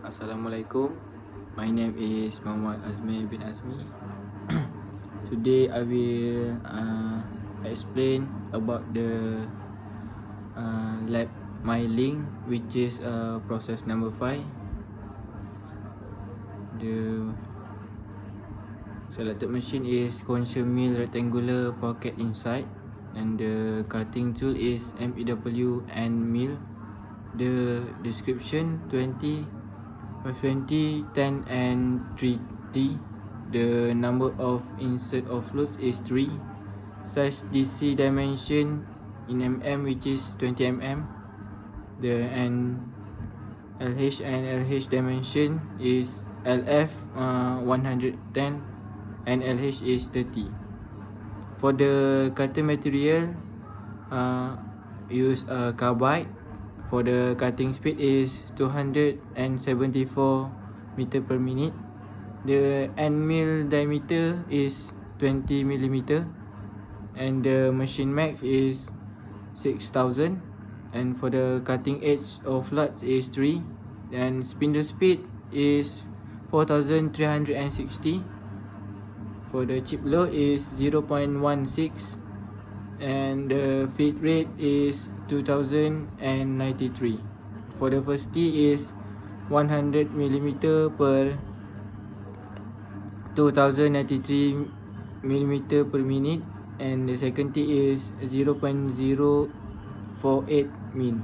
Assalamualaikum. My name is Muhammad Azmi bin Azmi. Today I will explain about the lab link, which is process number 5. The selected machine is concher mill rectangular pocket inside, and the cutting tool is MEW and mill. The description 20, 520, 10 and 3T. The number of insert of loads is 3. Size DC dimension in mm, which is 20 mm. The LH and LH dimension is LF 110 and LH is 30. For the cutter material, use carbide. For the cutting speed is 274 meter per minute. The end mill diameter is 20 mm, and the machine max is 6000. And for the cutting edge of slots is 3, and spindle speed is 4360. For the chip load is 0.16, and the feed rate is 2093. For the first T is 100 mm per 2093 mm per minute, and the second T is 0.048 min.